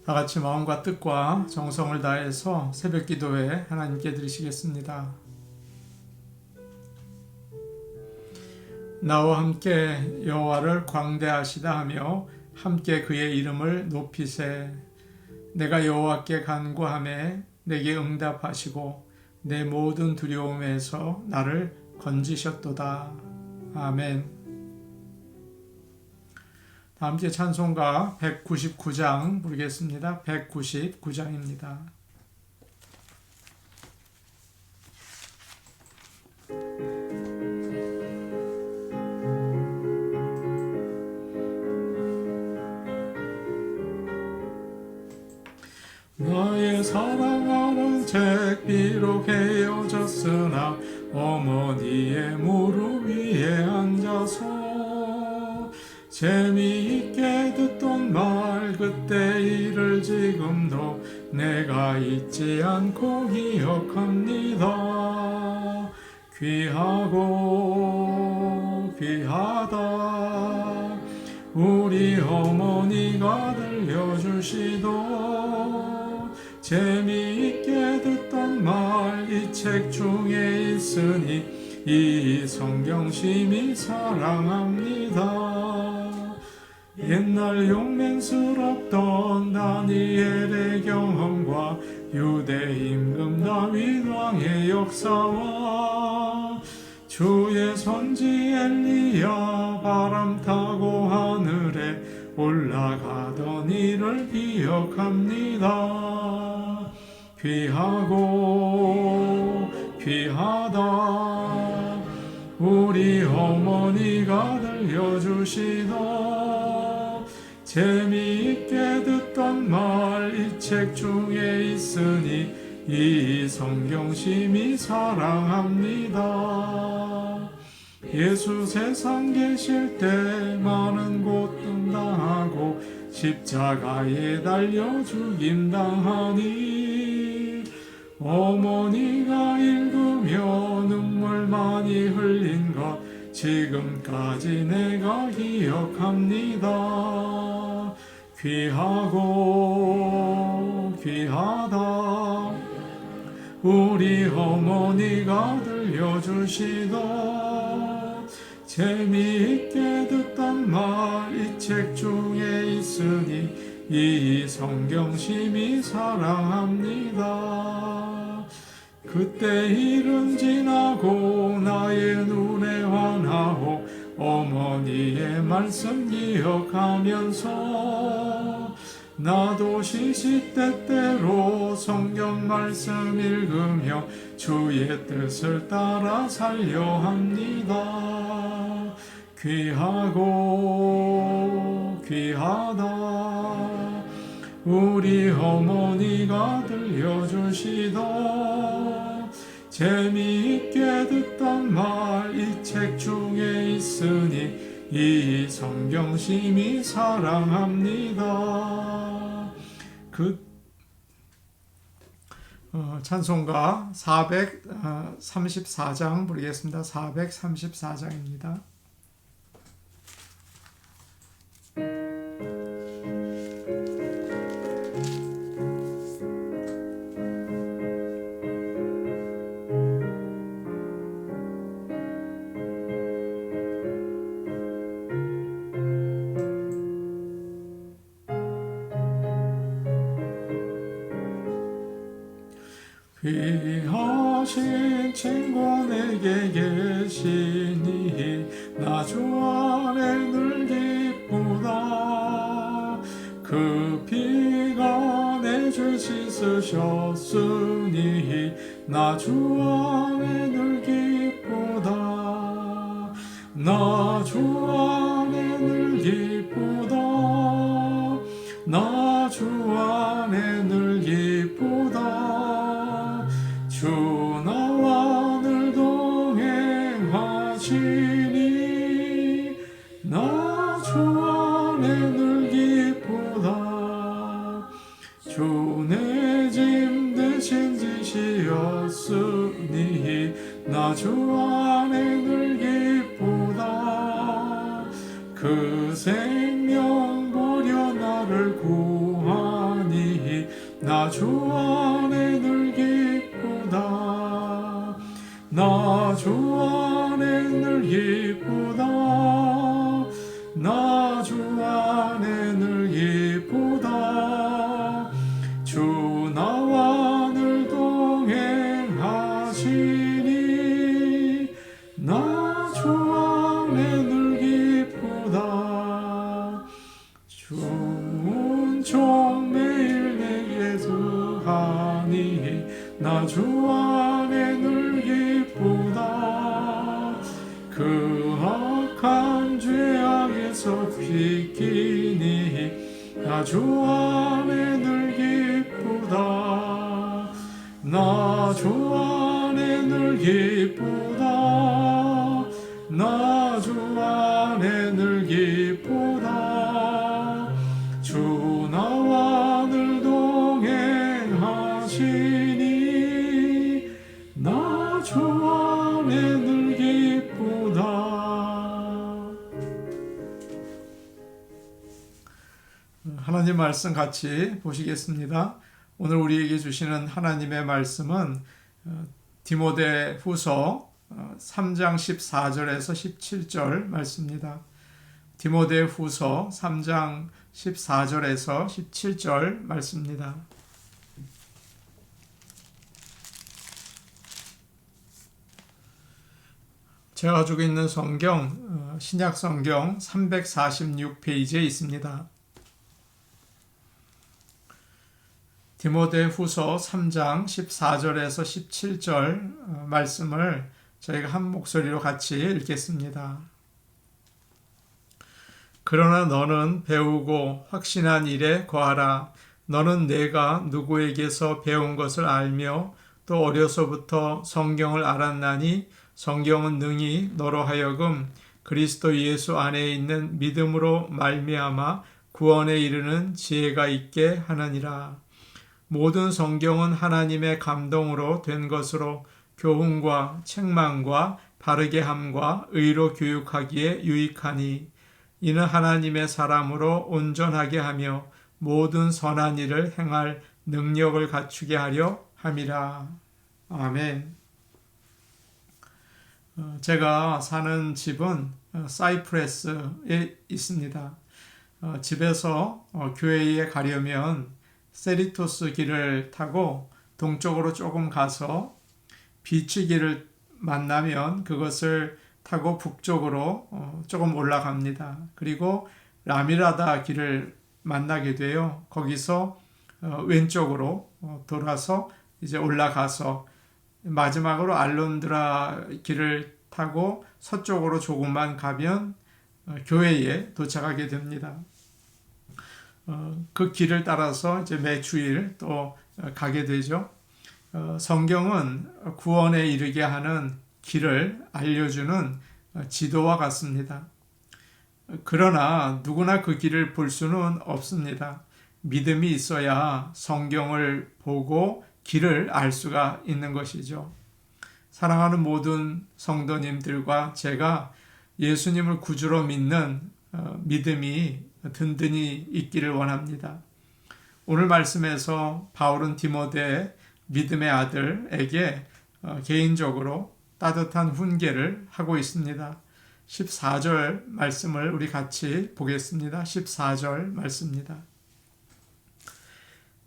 다 같이 마음과 뜻과 정성을 다해서 새벽 기도에 하나님께 드리시겠습니다. 나와 함께 여호와를 광대하시다 하며 함께 그의 이름을 높이세. 내가 여호와께 간구하매 내게 응답하시고 내 모든 두려움에서 나를 건지셨도다. 아멘. 다 함께 찬송가 199장 부르겠습니다. 199장입니다. 나의 사랑하는 책 비록 헤어졌으나 어머니의 무릎 위에 앉아서 재미있게 듣던 말 그때 일을 지금도 내가 잊지 않고 기억합니다. 귀하고 귀하다 우리 어머니가 들려주시던 재미있게 듣던 말 이 책 중에 있으니 이 성경 심히 사랑합니다. 옛날 용맹스럽던 다니엘의 경험과 유대 임금 다윗 왕의 역사와 주의 선지 엘리야 바람 타고 하늘에 올라가던 일을 기억합니다. 귀하고 귀하다 우리 어머니가 들려주시던 재미있게 듣던 말 이 책 중에 있으니 이 성경 심히 사랑합니다. 예수 세상 계실 때 많은 고통 당하고 십자가에 달려 죽임 당하니 어머니가 읽으며 눈물 많이 흘린 것 지금까지 내가 기억합니다. 귀하고 귀하다 우리 어머니가 들려주시던 재미있게 듣던 말 이 책 중에 있으니 이 성경 심히 사랑합니다. 그때 일은 지나고 나의 눈에 환하오 어머니의 말씀 기억하면서 나도 시시때때로 성경 말씀 읽으며 주의 뜻을 따라 살려 합니다. 귀하고 귀하다 우리 어머니가 들려주시던 재미있게 듣던 말 이 책 중에 있으니 이 성경 심히 사랑합니다. 찬송가 434장 부르겠습니다. 434장입니다. 귀하신 친구 내게 계시니 나 주 안에 늘 기쁘다. 그 피가 내 죄 씻으셨으니 나 주 안에 늘 기쁘다. 나 주 안에 늘 기쁘다. 나 주 안에 늘 기쁘다. 주 나와 늘 동행하시니 나 주 안에 늘 기쁘다. 주 내 짐 대신 지시었으니 나 주 안에 늘 기쁘다. 나 주 안에 늘 기쁘다. 나 주 안에 늘 기쁘다. 주 나와 늘 동행하시니 나 주 안에 늘 기쁘다. 주는 종 매일 내게 주하니 나 주 안에 늘 기쁘다. 그 악한 죄악에서 비키니 나 주 안에 늘 기쁘다. 나 주 안에 늘 기쁘다. 나 주 안에 늘 기쁘다. 주 나와 늘 동행하시니 나 주 안에 늘 기쁘다. 하나님 말씀 같이 보시겠습니다. 오늘 우리에게 주시는 하나님의 말씀은 디모데 후서 3장 14절에서 17절 말씀입니다. 디모데 후서 3장 14절에서 17절 말씀입니다. 제가 가지고 있는 성경, 신약 성경 346페이지에 있습니다. 디모데 후서 3장 14절에서 17절 말씀을 저희가 한 목소리로 같이 읽겠습니다. 그러나 너는 배우고 확신한 일에 거하라. 너는 내가 누구에게서 배운 것을 알며 또 어려서부터 성경을 알았나니 성경은 능히 너로 하여금 그리스도 예수 안에 있는 믿음으로 말미암아 구원에 이르는 지혜가 있게 하느니라. 모든 성경은 하나님의 감동으로 된 것으로 교훈과 책망과 바르게 함과 의로 교육하기에 유익하니 이는 하나님의 사람으로 온전하게 하며 모든 선한 일을 행할 능력을 갖추게 하려 함이라. 아멘. 제가 사는 집은 사이프레스에 있습니다. 집에서 교회에 가려면 세리토스 길을 타고 동쪽으로 조금 가서 비치 길을 만나면 그것을 타고 북쪽으로 조금 올라갑니다. 그리고 라미라다 길을 만나게 돼요. 거기서 왼쪽으로 돌아서 이제 올라가서 마지막으로 알론드라 길을 타고 서쪽으로 조금만 가면 교회에 도착하게 됩니다. 그 길을 따라서 이제 매 주일 또 가게 되죠. 성경은 구원에 이르게 하는 길을 알려주는 지도와 같습니다. 그러나 누구나 그 길을 볼 수는 없습니다. 믿음이 있어야 성경을 보고 길을 알 수가 있는 것이죠. 사랑하는 모든 성도님들과 제가 예수님을 구주로 믿는 믿음이 든든히 있기를 원합니다. 오늘 말씀에서 바울은 디모데 믿음의 아들에게 개인적으로 따뜻한 훈계를 하고 있습니다. 14절 말씀을 우리 같이 보겠습니다. 14절 말씀입니다.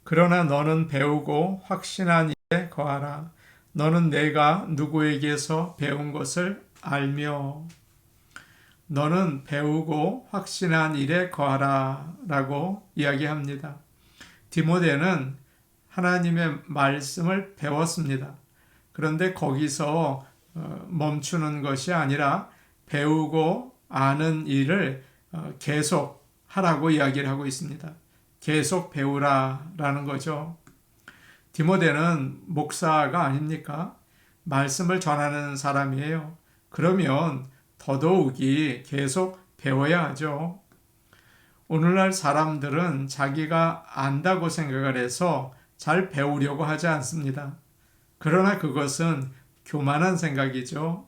그러나 너는 배우고 확신한 일에 거하라. 너는 내가 누구에게서 배운 것을 알며 너는 배우고 확신한 일에 거하라 라고 이야기합니다. 디모데는 하나님의 말씀을 배웠습니다. 그런데 거기서 멈추는 것이 아니라 배우고 아는 일을 계속 하라고 이야기를 하고 있습니다. 계속 배우라라는 거죠. 디모데는 목사가 아닙니까? 말씀을 전하는 사람이에요. 그러면 더더욱이 계속 배워야 하죠. 오늘날 사람들은 자기가 안다고 생각을 해서 잘 배우려고 하지 않습니다. 그러나 그것은 교만한 생각이죠.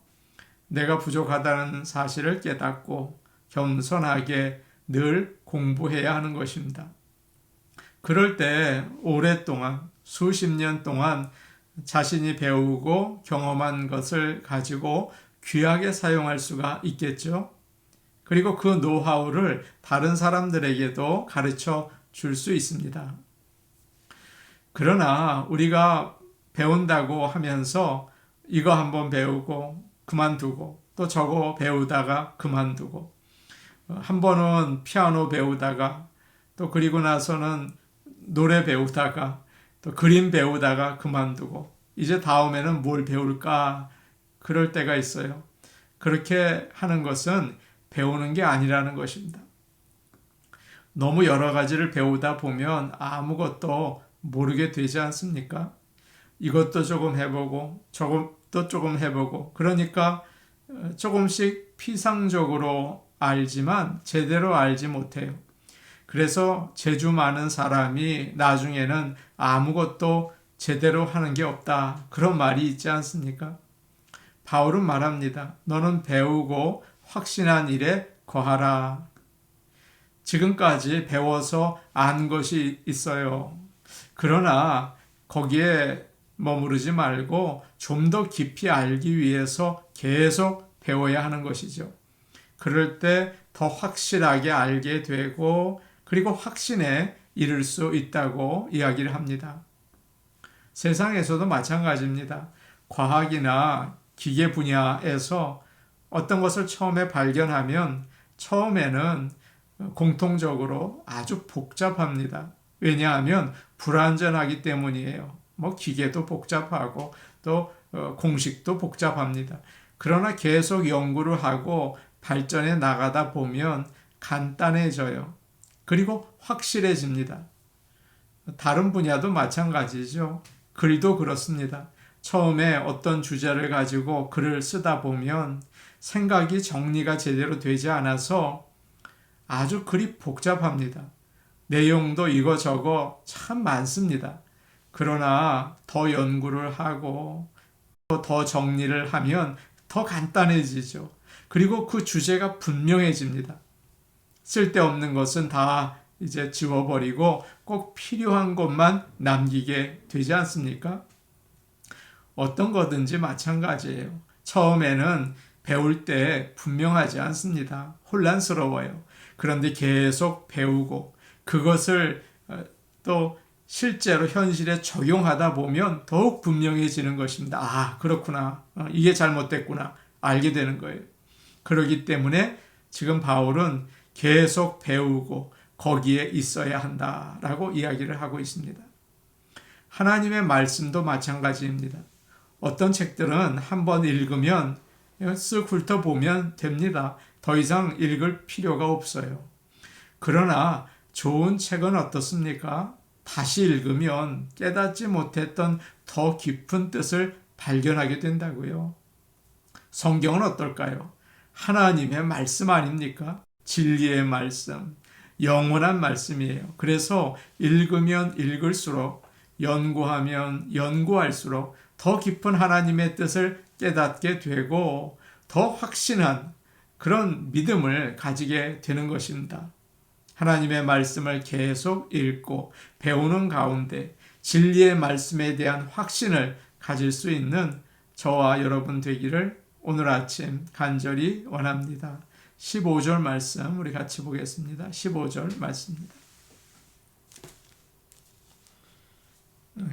내가 부족하다는 사실을 깨닫고 겸손하게 늘 공부해야 하는 것입니다. 그럴 때 오랫동안 수십 년 동안 자신이 배우고 경험한 것을 가지고 귀하게 사용할 수가 있겠죠. 그리고 그 노하우를 다른 사람들에게도 가르쳐 줄 수 있습니다. 그러나 우리가 배운다고 하면서 이거 한번 배우고 그만두고 또 저거 배우다가 그만두고 한 번은 피아노 배우다가 또 그리고 나서는 노래 배우다가 또 그림 배우다가 그만두고 이제 다음에는 뭘 배울까 그럴 때가 있어요. 그렇게 하는 것은 배우는 게 아니라는 것입니다. 너무 여러 가지를 배우다 보면 아무것도 모르게 되지 않습니까? 이것도 조금 해보고 저것도 조금 해보고 그러니까 조금씩 피상적으로 알지만 제대로 알지 못해요. 그래서 재주 많은 사람이 나중에는 아무것도 제대로 하는 게 없다. 그런 말이 있지 않습니까? 바울은 말합니다. 너는 배우고 확신한 일에 거하라. 지금까지 배워서 안 것이 있어요. 그러나 거기에 머무르지 말고 좀 더 깊이 알기 위해서 계속 배워야 하는 것이죠. 그럴 때 더 확실하게 알게 되고 그리고 확신에 이를 수 있다고 이야기를 합니다. 세상에서도 마찬가지입니다. 과학이나 기계 분야에서 어떤 것을 처음에 발견하면 처음에는 공통적으로 아주 복잡합니다. 왜냐하면 불완전하기 때문이에요. 뭐 기계도 복잡하고 또 공식도 복잡합니다. 그러나 계속 연구를 하고 발전해 나가다 보면 간단해져요. 그리고 확실해집니다. 다른 분야도 마찬가지죠. 글도 그렇습니다. 처음에 어떤 주제를 가지고 글을 쓰다 보면 생각이 정리가 제대로 되지 않아서 아주 글이 복잡합니다. 내용도 이거저거 참 많습니다. 그러나 더 연구를 하고 더 정리를 하면 더 간단해지죠. 그리고 그 주제가 분명해집니다. 쓸데없는 것은 다 이제 지워버리고 꼭 필요한 것만 남기게 되지 않습니까? 어떤 거든지 마찬가지예요. 처음에는 배울 때 분명하지 않습니다. 혼란스러워요. 그런데 계속 배우고 그것을 또 실제로 현실에 적용하다 보면 더욱 분명해지는 것입니다. 아, 그렇구나. 이게 잘못됐구나. 알게 되는 거예요. 그렇기 때문에 지금 바울은 계속 배우고 거기에 있어야 한다라고 이야기를 하고 있습니다. 하나님의 말씀도 마찬가지입니다. 어떤 책들은 한번 읽으면 쓱 훑어보면 됩니다. 더 이상 읽을 필요가 없어요. 그러나 좋은 책은 어떻습니까? 다시 읽으면 깨닫지 못했던 더 깊은 뜻을 발견하게 된다고요. 성경은 어떨까요? 하나님의 말씀 아닙니까? 진리의 말씀, 영원한 말씀이에요. 그래서 읽으면 읽을수록, 연구하면 연구할수록 더 깊은 하나님의 뜻을 깨닫게 되고 더 확신한 그런 믿음을 가지게 되는 것입니다. 하나님의 말씀을 계속 읽고 배우는 가운데 진리의 말씀에 대한 확신을 가질 수 있는 저와 여러분 되기를 오늘 아침 간절히 원합니다. 15절 말씀 우리 같이 보겠습니다. 15절 말씀입니다.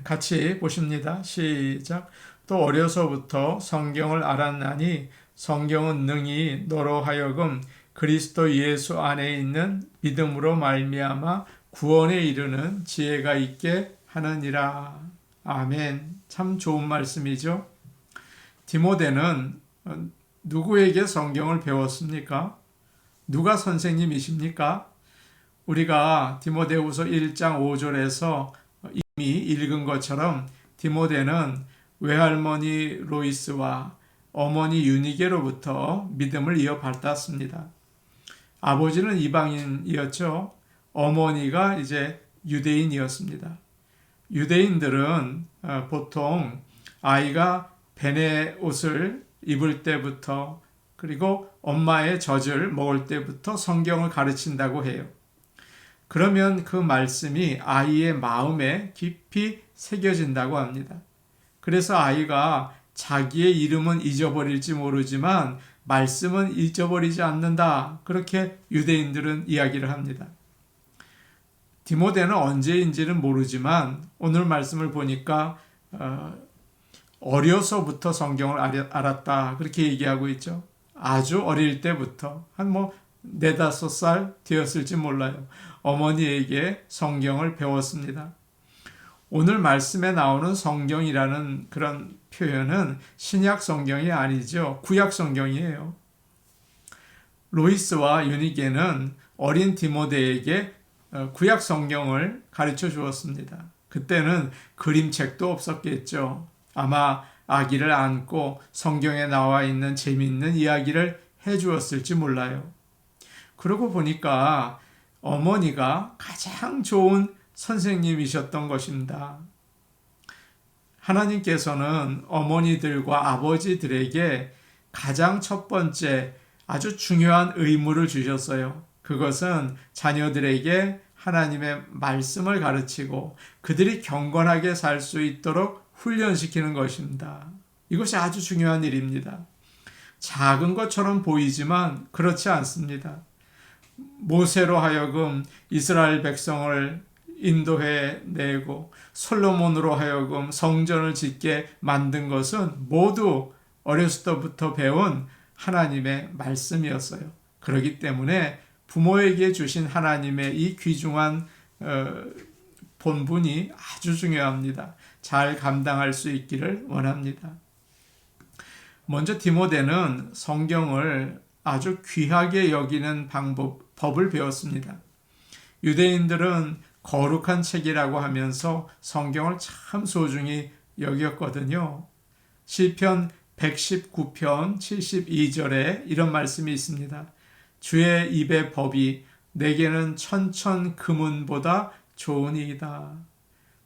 같이 보십니다. 시작. 또 어려서부터 성경을 알았나니 성경은 능히 너로 하여금 그리스도 예수 안에 있는 믿음으로 말미암아 구원에 이르는 지혜가 있게 하느니라. 아멘. 참 좋은 말씀이죠. 디모데는 누구에게 성경을 배웠습니까? 누가 선생님이십니까? 우리가 디모데후서 1장 5절에서 이미 읽은 것처럼 디모데는 외할머니 로이스와 어머니 유니게로부터 믿음을 이어받았습니다. 아버지는 이방인이었죠. 어머니가 이제 유대인이었습니다. 유대인들은 보통 아이가 베네 옷을 입을 때부터 그리고 엄마의 젖을 먹을 때부터 성경을 가르친다고 해요. 그러면 그 말씀이 아이의 마음에 깊이 새겨진다고 합니다. 그래서 아이가 자기의 이름은 잊어버릴지 모르지만 말씀은 잊어버리지 않는다. 그렇게 유대인들은 이야기를 합니다. 디모데는 언제인지는 모르지만 오늘 말씀을 보니까 어려서부터 성경을 알았다. 그렇게 얘기하고 있죠. 아주 어릴 때부터 한 4-5살 되었을지 몰라요. 어머니에게 성경을 배웠습니다. 오늘 말씀에 나오는 성경이라는 그런 표현은 신약 성경이 아니죠. 구약 성경이에요. 로이스와 유니게는 어린 디모데에게 구약 성경을 가르쳐 주었습니다. 그때는 그림책도 없었겠죠. 아마 아기를 안고 성경에 나와 있는 재미있는 이야기를 해 주었을지 몰라요. 그러고 보니까 어머니가 가장 좋은 선생님이셨던 것입니다. 하나님께서는 어머니들과 아버지들에게 가장 첫 번째 아주 중요한 의무를 주셨어요. 그것은 자녀들에게 하나님의 말씀을 가르치고 그들이 경건하게 살 수 있도록 훈련시키는 것입니다. 이것이 아주 중요한 일입니다. 작은 것처럼 보이지만 그렇지 않습니다. 모세로 하여금 이스라엘 백성을 인도해 내고 솔로몬으로 하여금 성전을 짓게 만든 것은 모두 어렸을 때부터 배운 하나님의 말씀이었어요. 그렇기 때문에 부모에게 주신 하나님의 이 귀중한 본분이 아주 중요합니다. 잘 감당할 수 있기를 원합니다. 먼저 디모데는 성경을 아주 귀하게 여기는 법을 배웠습니다. 유대인들은 거룩한 책이라고 하면서 성경을 참 소중히 여겼거든요. 시편 119편 72절에 이런 말씀이 있습니다. 주의 입의 법이 내게는 천천 금은보다 좋으니이다.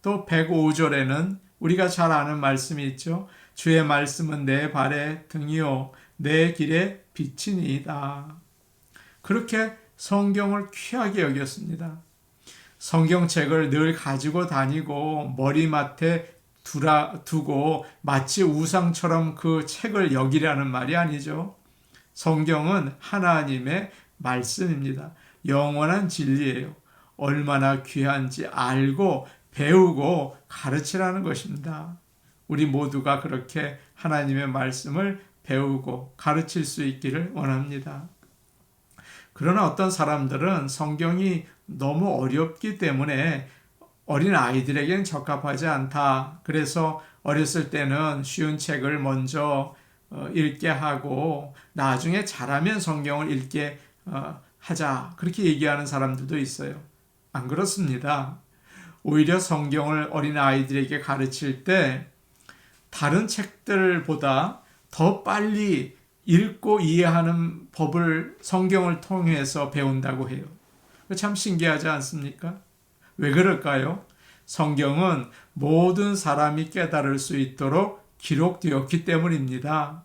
또 105절에는 우리가 잘 아는 말씀이 있죠. 주의 말씀은 내 발의 등이요 내 길의 빛이니이다. 그렇게 성경을 귀하게 여겼습니다. 성경책을 늘 가지고 다니고 머리맡에 두고 마치 우상처럼 그 책을 여기라는 말이 아니죠. 성경은 하나님의 말씀입니다. 영원한 진리예요. 얼마나 귀한지 알고 배우고 가르치라는 것입니다. 우리 모두가 그렇게 하나님의 말씀을 배우고 가르칠 수 있기를 원합니다. 그러나 어떤 사람들은 성경이 너무 어렵기 때문에 어린 아이들에게는 적합하지 않다. 그래서 어렸을 때는 쉬운 책을 먼저 읽게 하고 나중에 잘하면 성경을 읽게 하자. 그렇게 얘기하는 사람들도 있어요. 안 그렇습니다. 오히려 성경을 어린 아이들에게 가르칠 때 다른 책들보다 더 빨리 읽고 이해하는 법을 성경을 통해서 배운다고 해요. 참 신기하지 않습니까? 왜 그럴까요? 성경은 모든 사람이 깨달을 수 있도록 기록되었기 때문입니다.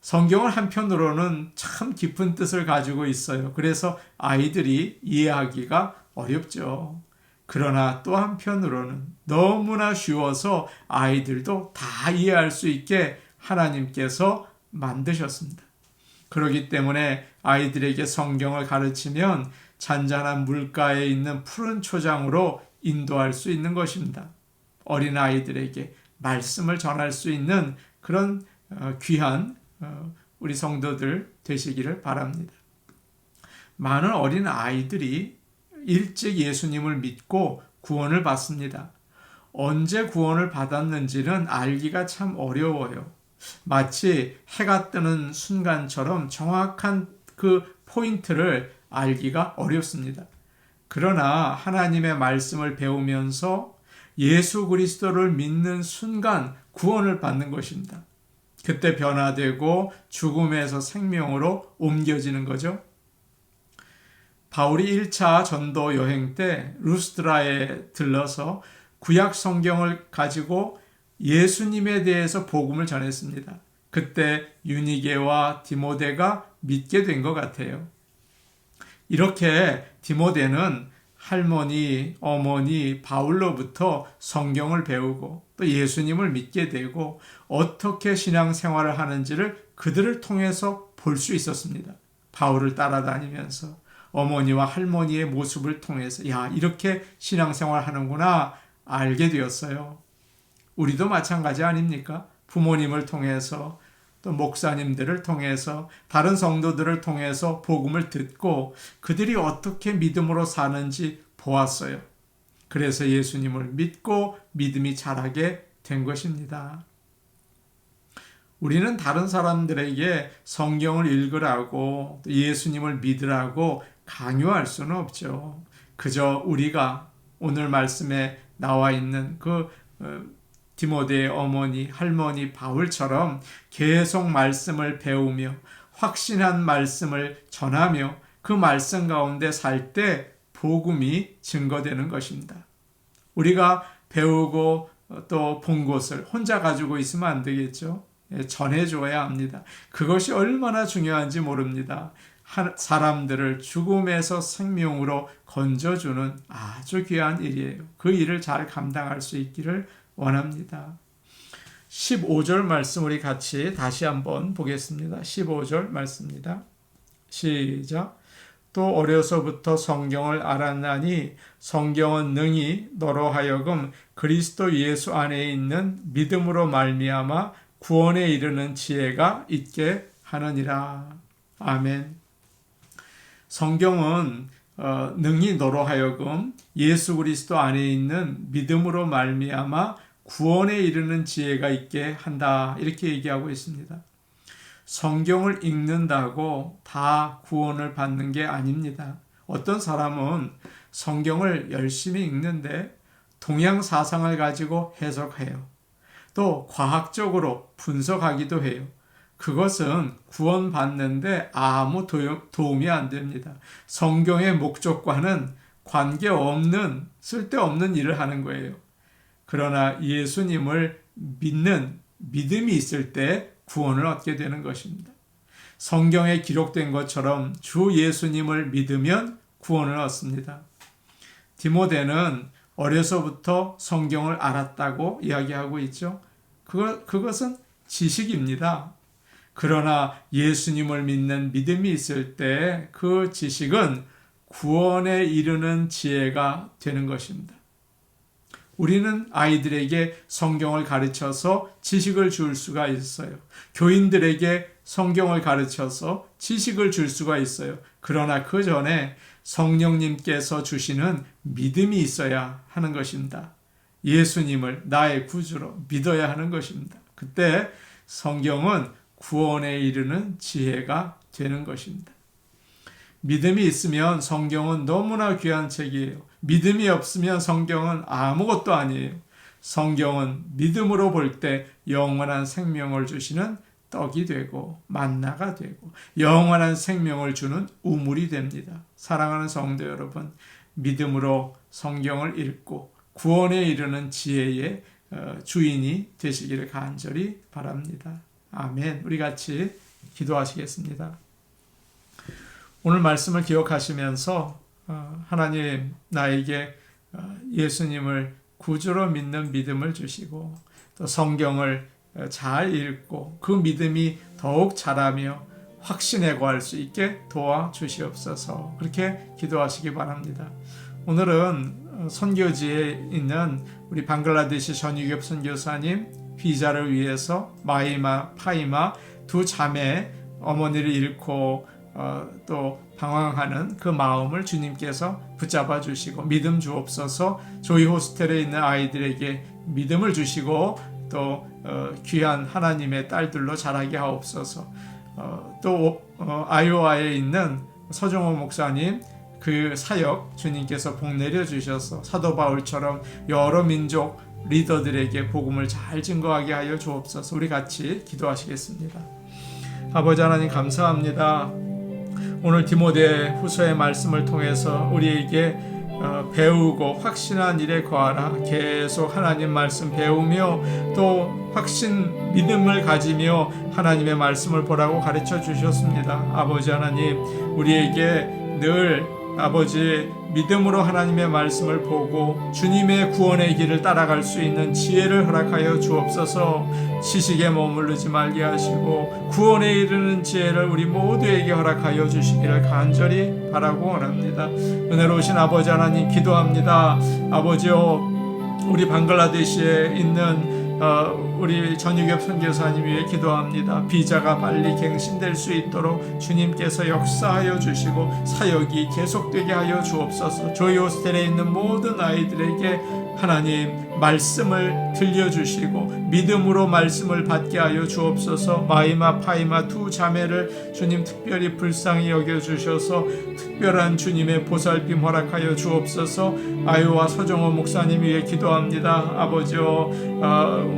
성경을 한편으로는 참 깊은 뜻을 가지고 있어요. 그래서 아이들이 이해하기가 어렵죠. 그러나 또 한편으로는 너무나 쉬워서 아이들도 다 이해할 수 있게 하나님께서 만드셨습니다. 그렇기 때문에 아이들에게 성경을 가르치면 잔잔한 물가에 있는 푸른 초장으로 인도할 수 있는 것입니다. 어린 아이들에게 말씀을 전할 수 있는 그런 귀한 우리 성도들 되시기를 바랍니다. 많은 어린 아이들이 일찍 예수님을 믿고 구원을 받습니다. 언제 구원을 받았는지는 알기가 참 어려워요. 마치 해가 뜨는 순간처럼 정확한 그 포인트를 알기가 어렵습니다. 그러나 하나님의 말씀을 배우면서 예수 그리스도를 믿는 순간 구원을 받는 것입니다. 그때 변화되고 죽음에서 생명으로 옮겨지는 거죠. 바울이 1차 전도 여행 때 루스드라에 들러서 구약 성경을 가지고 예수님에 대해서 복음을 전했습니다. 그때 유니게와 디모데가 믿게 된 것 같아요. 이렇게 디모데는 할머니, 어머니 바울로부터 성경을 배우고 또 예수님을 믿게 되고 어떻게 신앙생활을 하는지를 그들을 통해서 볼 수 있었습니다. 바울을 따라다니면서 어머니와 할머니의 모습을 통해서 야, 이렇게 신앙생활 하는구나 알게 되었어요. 우리도 마찬가지 아닙니까? 부모님을 통해서 또 목사님들을 통해서 다른 성도들을 통해서 복음을 듣고 그들이 어떻게 믿음으로 사는지 보았어요. 그래서 예수님을 믿고 믿음이 자라게 된 것입니다. 우리는 다른 사람들에게 성경을 읽으라고 예수님을 믿으라고 강요할 수는 없죠. 그저 우리가 오늘 말씀에 나와 있는 그 디모데의 어머니, 할머니 바울처럼 계속 말씀을 배우며 확신한 말씀을 전하며 그 말씀 가운데 살 때 복음이 증거되는 것입니다. 우리가 배우고 또 본 것을 혼자 가지고 있으면 안 되겠죠. 전해줘야 합니다. 그것이 얼마나 중요한지 모릅니다. 사람들을 죽음에서 생명으로 건져주는 아주 귀한 일이에요. 그 일을 잘 감당할 수 있기를 원합니다. 15절 말씀 우리 같이 다시 한번 보겠습니다. 15절 말씀입니다. 시작. 또 어려서부터 성경을 알았나니 성경은 능히 너로 하여금 그리스도 예수 안에 있는 믿음으로 말미암아 구원에 이르는 지혜가 있게 하느니라. 아멘. 성경은 능히 너로 하여금 예수 그리스도 안에 있는 믿음으로 말미암아 구원에 이르는 지혜가 있게 한다. 이렇게 얘기하고 있습니다. 성경을 읽는다고 다 구원을 받는 게 아닙니다. 어떤 사람은 성경을 열심히 읽는데 동양 사상을 가지고 해석해요. 또 과학적으로 분석하기도 해요. 그것은 구원받는데 아무 도움이 안 됩니다. 성경의 목적과는 관계없는 쓸데없는 일을 하는 거예요. 그러나 예수님을 믿는 믿음이 있을 때 구원을 얻게 되는 것입니다. 성경에 기록된 것처럼 주 예수님을 믿으면 구원을 얻습니다. 디모데는 어려서부터 성경을 알았다고 이야기하고 있죠. 그것은 지식입니다. 그러나 예수님을 믿는 믿음이 있을 때 그 지식은 구원에 이르는 지혜가 되는 것입니다. 우리는 아이들에게 성경을 가르쳐서 지식을 줄 수가 있어요. 교인들에게 성경을 가르쳐서 지식을 줄 수가 있어요. 그러나 그 전에 성령님께서 주시는 믿음이 있어야 하는 것입니다. 예수님을 나의 구주로 믿어야 하는 것입니다. 그때 성경은 구원에 이르는 지혜가 되는 것입니다. 믿음이 있으면 성경은 너무나 귀한 책이에요. 믿음이 없으면 성경은 아무것도 아니에요. 성경은 믿음으로 볼 때 영원한 생명을 주시는 떡이 되고 만나가 되고 영원한 생명을 주는 우물이 됩니다. 사랑하는 성도 여러분, 믿음으로 성경을 읽고 구원에 이르는 지혜의 주인이 되시기를 간절히 바랍니다. 아멘. 우리 같이 기도하시겠습니다. 오늘 말씀을 기억하시면서 하나님 나에게 예수님을 구주로 믿는 믿음을 주시고 또 성경을 잘 읽고 그 믿음이 더욱 자라며 확신에 거할 수 있게 도와주시옵소서. 그렇게 기도하시기 바랍니다. 오늘은 선교지에 있는 우리 방글라데시 전유엽 선교사님 비자를 위해서 마이마, 파이마 두 자매 어머니를 잃고 또 방황하는 그 마음을 주님께서 붙잡아 주시고 믿음 주옵소서. 조이 호스텔에 있는 아이들에게 믿음을 주시고 또 귀한 하나님의 딸들로 자라게 하옵소서. 또 아이오와에 있는 서정호 목사님 그 사역 주님께서 복 내려 주셔서 사도 바울처럼 여러 민족 리더들에게 복음을 잘 증거하게 하여 주옵소서. 우리 같이 기도하시겠습니다. 아버지 하나님 감사합니다. 오늘 디모데 후서의 말씀을 통해서 우리에게 배우고 확신한 일에 거하라. 계속 하나님 말씀 배우며 또 확신 믿음을 가지며 하나님의 말씀을 보라고 가르쳐 주셨습니다. 아버지 하나님, 우리에게 늘 아버지 믿음으로 하나님의 말씀을 보고 주님의 구원의 길을 따라갈 수 있는 지혜를 허락하여 주옵소서. 지식에 머무르지 말게 하시고 구원에 이르는 지혜를 우리 모두에게 허락하여 주시기를 간절히 바라고 원합니다. 은혜로우신 아버지 하나님 기도합니다. 아버지요, 우리 방글라데시에 있는 우리 전유겹 선교사님 위해 기도합니다. 비자가 빨리 갱신될 수 있도록 주님께서 역사하여 주시고 사역이 계속되게 하여 주옵소서. 저희 호스텔에 있는 모든 아이들에게 하나님 말씀을 들려주시고 믿음으로 말씀을 받게 하여 주옵소서. 마이마 파이마 두 자매를 주님 특별히 불쌍히 여겨주셔서 특별한 주님의 보살핌 허락하여 주옵소서. 아유와 서정호 목사님 위해 기도합니다. 아버지요,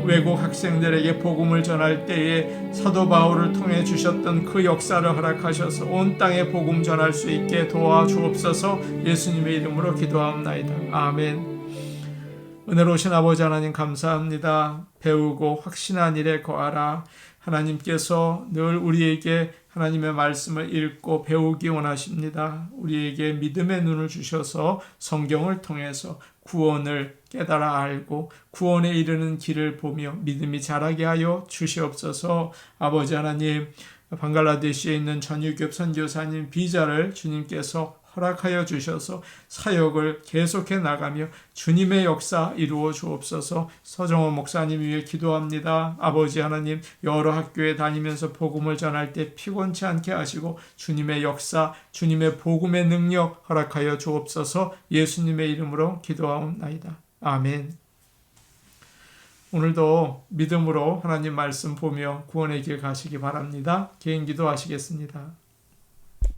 외국 학생들에게 복음을 전할 때에 사도 바울을 통해 주셨던 그 역사를 허락하셔서 온 땅에 복음 전할 수 있게 도와주옵소서. 예수님의 이름으로 기도합나이다. 아멘. 은혜로우신 아버지 하나님 감사합니다. 배우고 확신한 일에 거하라. 하나님께서 늘 우리에게 하나님의 말씀을 읽고 배우기 원하십니다. 우리에게 믿음의 눈을 주셔서 성경을 통해서 구원을 깨달아 알고 구원에 이르는 길을 보며 믿음이 자라게 하여 주시옵소서. 아버지 하나님, 방글라데시에 있는 전유겹 선교사님 비자를 주님께서 허락하여 주셔서 사역을 계속해 나가며 주님의 역사 이루어 주옵소서. 서정호 목사님 위해 기도합니다. 아버지 하나님, 여러 학교에 다니면서 복음을 전할 때 피곤치 않게 하시고 주님의 역사, 주님의 복음의 능력 허락하여 주옵소서. 예수님의 이름으로 기도하옵나이다. 아멘. 오늘도 믿음으로 하나님 말씀 보며 구원의 길 가시기 바랍니다. 개인 기도하시겠습니다.